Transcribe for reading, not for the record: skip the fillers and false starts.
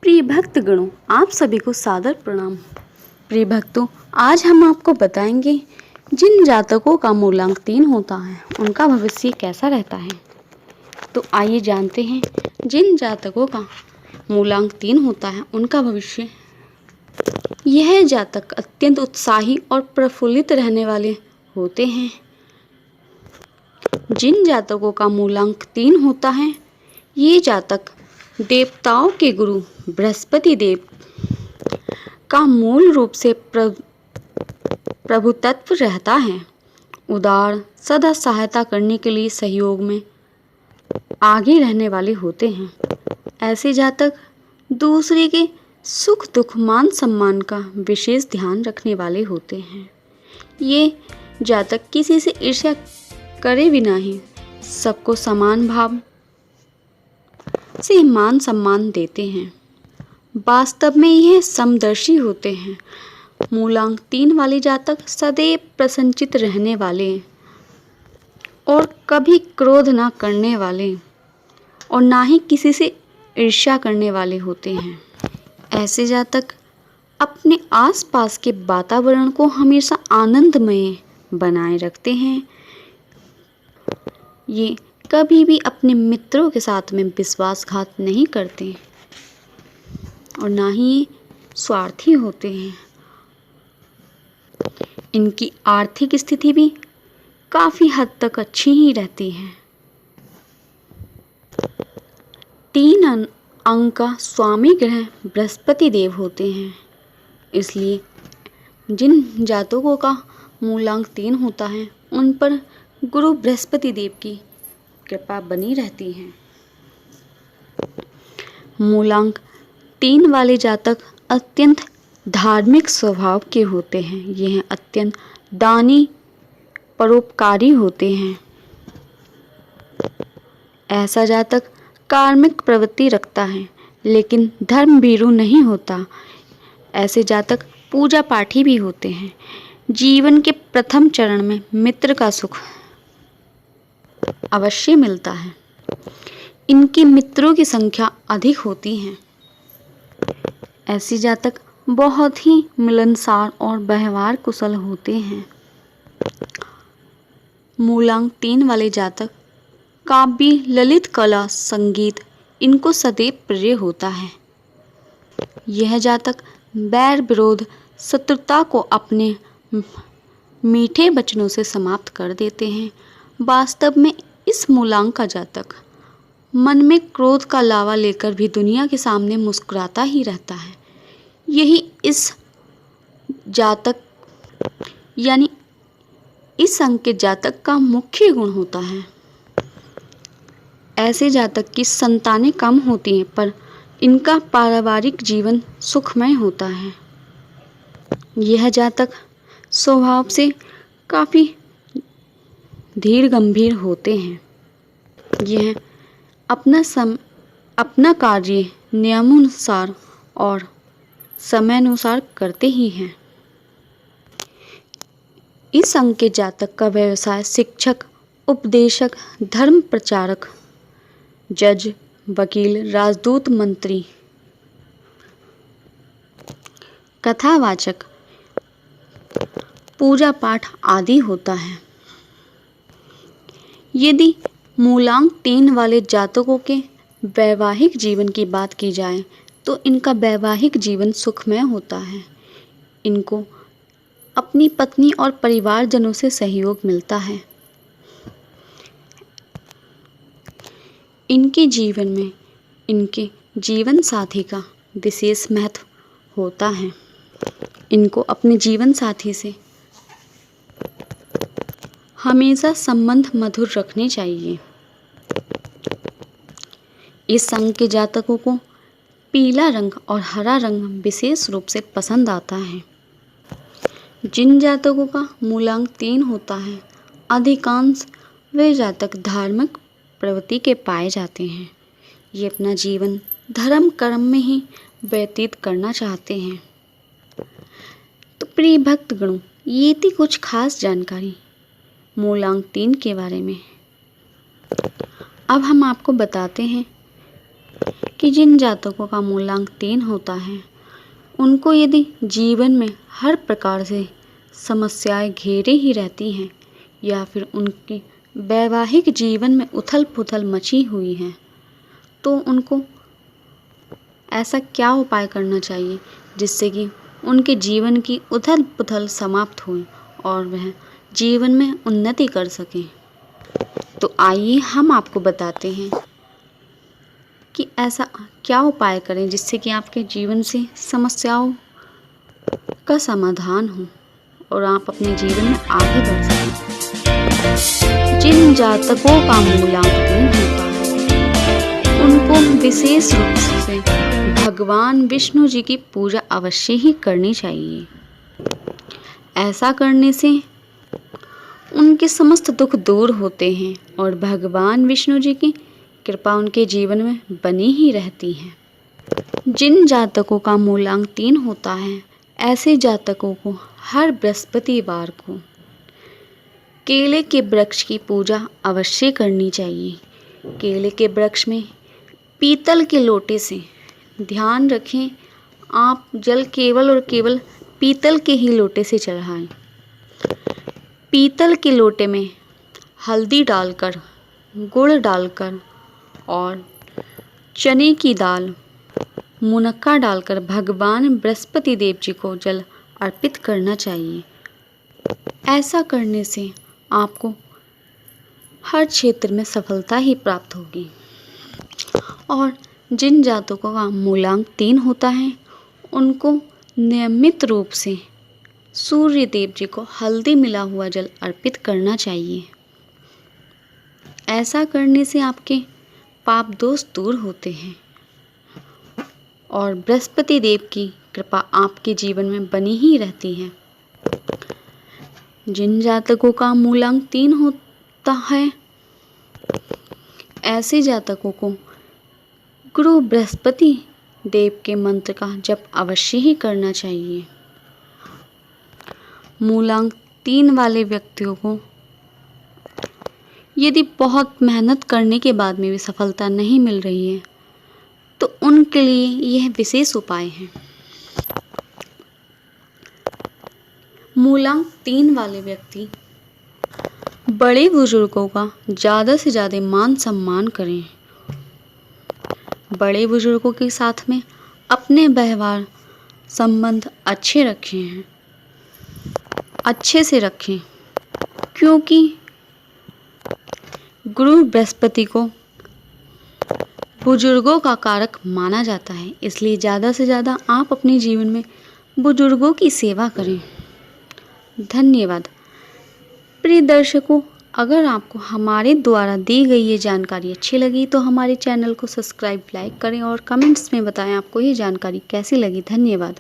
प्रिय भक्तगणों, आप सभी को सादर प्रणाम। प्रिय भक्तों, आज हम आपको बताएंगे जिन जातकों का मूलांक 3 होता है उनका भविष्य कैसा रहता है। तो आइए जानते हैं जिन जातकों का मूलांक 3 होता है उनका भविष्य। यह जातक अत्यंत उत्साही और प्रफुल्लित रहने वाले होते हैं। जिन जातकों का मूलांक 3 होता है, ये जातक देवताओं के गुरु बृहस्पति देव का मूल रूप से प्रभुत्व रहता है। उदार, सदा सहायता करने के लिए सहयोग में आगे रहने वाले होते हैं। ऐसे जातक दूसरे के सुख दुख मान सम्मान का विशेष ध्यान रखने वाले होते हैं। ये जातक किसी से ईर्ष्या करे बिना ही सबको समान भाव से मान सम्मान देते हैं। वास्तव में यह समदर्शी होते हैं। मूलांक 3 वाले जातक सदैव प्रसन्नचित्त रहने वाले और कभी क्रोध न करने वाले और ना ही किसी से ईर्ष्या करने वाले होते हैं। ऐसे जातक अपने आसपास के वातावरण को हमेशा आनंदमय बनाए रखते हैं। ये कभी भी अपने मित्रों के साथ में विश्वासघात नहीं करते और ना ही स्वार्थी होते हैं। इनकी आर्थिक स्थिति भी काफ़ी हद तक अच्छी ही रहती है। 3 अंक का स्वामी ग्रह बृहस्पति देव होते हैं, इसलिए जिन जातकों का मूलांक 3 होता है उन पर गुरु बृहस्पति देव की कृपा बनी रहती है। मूलांक 3 वाले जातक अत्यंत धार्मिक स्वभाव के होते हैं। यह अत्यंत दानी परोपकारी होते हैं। ऐसा जातक कार्मिक प्रवृत्ति रखता है लेकिन धर्मभीरू नहीं होता। ऐसे जातक पूजा पाठी भी होते हैं। जीवन के प्रथम चरण में मित्र का सुख अवश्य मिलता है। इनके मित्रों की संख्या अधिक होती है। ऐसे जातक बहुत ही मिलनसार और व्यवहार कुशल होते हैं। मूलांक 3 वाले जातक काव्य, ललित कला, संगीत इनको सदैव प्रिय होता है। यह जातक बैर विरोध शत्रुता को अपने मीठे वचनों से समाप्त कर देते हैं। वास्तव में इस मूलांक का जातक मन में क्रोध का लावा लेकर भी दुनिया के सामने मुस्कुराता ही रहता है। यही इस जातक यानी इस अंक के जातक का मुख्य गुण होता है। ऐसे जातक की संतानें कम होती हैं पर इनका पारिवारिक जीवन सुखमय होता है। यह जातक स्वभाव से काफ़ी धीर गंभीर होते हैं। यह अपना कार्य नियमानुसार और समयानुसार करते ही हैं। इस अंक के जातक का व्यवसाय शिक्षक, उपदेशक, धर्म प्रचारक, जज, वकील, राजदूत, मंत्री, कथावाचक, पूजा पाठ आदि होता है। यदि मूलांक 3 वाले जातकों के वैवाहिक जीवन की बात की जाए तो इनका वैवाहिक जीवन सुखमय होता है। इनको अपनी पत्नी और परिवारजनों से सहयोग मिलता है। इनके जीवन में इनके जीवन साथी का विशेष महत्व होता है। इनको अपने जीवन साथी से हमेशा संबंध मधुर रखने चाहिए। इस अंक के जातकों को पीला रंग और हरा रंग विशेष रूप से पसंद आता है। जिन जातकों का मूलांक 3 होता है, अधिकांश वे जातक धार्मिक प्रवृत्ति के पाए जाते हैं। ये अपना जीवन धर्म कर्म में ही व्यतीत करना चाहते हैं। तो प्रिय भक्तगणों, ये थी कुछ खास जानकारी मूलांक 3 के बारे में। अब हम आपको बताते हैं कि जिन जातकों का मूलांक 3 होता है उनको यदि जीवन में हर प्रकार से समस्याएं घेरे ही रहती हैं या फिर उनके वैवाहिक जीवन में उथल पुथल मची हुई है तो उनको ऐसा क्या उपाय करना चाहिए जिससे कि उनके जीवन की उथल पुथल समाप्त हो और वह जीवन में उन्नति कर सकें। तो आइए हम आपको बताते हैं कि ऐसा क्या उपाय करें जिससे कि आपके जीवन से समस्याओं का समाधान हो और आप अपने जीवन में आगे बढ़ सकें। जिन जातकों का मूलांक 3 होता है उनको विशेष रूप से भगवान विष्णु जी की पूजा अवश्य ही करनी चाहिए। ऐसा करने से उनके समस्त दुख दूर होते हैं और भगवान विष्णु जी की कृपा उनके जीवन में बनी ही रहती है। जिन जातकों का मूलांक 3 होता है ऐसे जातकों को हर बृहस्पतिवार को केले के वृक्ष की पूजा अवश्य करनी चाहिए। केले के वृक्ष में पीतल के लोटे से, ध्यान रखें आप जल केवल और केवल पीतल के ही लोटे से चढ़ाएं। पीतल के लोटे में हल्दी डालकर, गुड़ डालकर और चने की दाल, मुनक्का डालकर भगवान बृहस्पति देव जी को जल अर्पित करना चाहिए। ऐसा करने से आपको हर क्षेत्र में सफलता ही प्राप्त होगी। और जिन जातकों का मूलांक 3 होता है उनको नियमित रूप से सूर्य देव जी को हल्दी मिला हुआ जल अर्पित करना चाहिए। ऐसा करने से आपके पाप दोष दूर होते हैं और बृहस्पति देव की कृपा आपके जीवन में बनी ही रहती है। जिन जातकों का मूलांक 3 होता है ऐसे जातकों को गुरु बृहस्पति देव के मंत्र का जप अवश्य ही करना चाहिए। मूलांक 3 वाले व्यक्तियों को यदि बहुत मेहनत करने के बाद में भी सफलता नहीं मिल रही है तो उनके लिए यह विशेष उपाय है। मूलांक 3 वाले व्यक्ति बड़े बुजुर्गों का ज़्यादा से ज़्यादा मान सम्मान करें। बड़े बुजुर्गों के साथ में अपने व्यवहार संबंध अच्छे से रखें क्योंकि गुरु बृहस्पति को बुजुर्गों का कारक माना जाता है, इसलिए ज़्यादा से ज़्यादा आप अपने जीवन में बुजुर्गों की सेवा करें। धन्यवाद। प्रिय दर्शकों, अगर आपको हमारे द्वारा दी गई ये जानकारी अच्छी लगी तो हमारे चैनल को सब्सक्राइब, लाइक करें और कमेंट्स में बताएं आपको ये जानकारी कैसी लगी। धन्यवाद।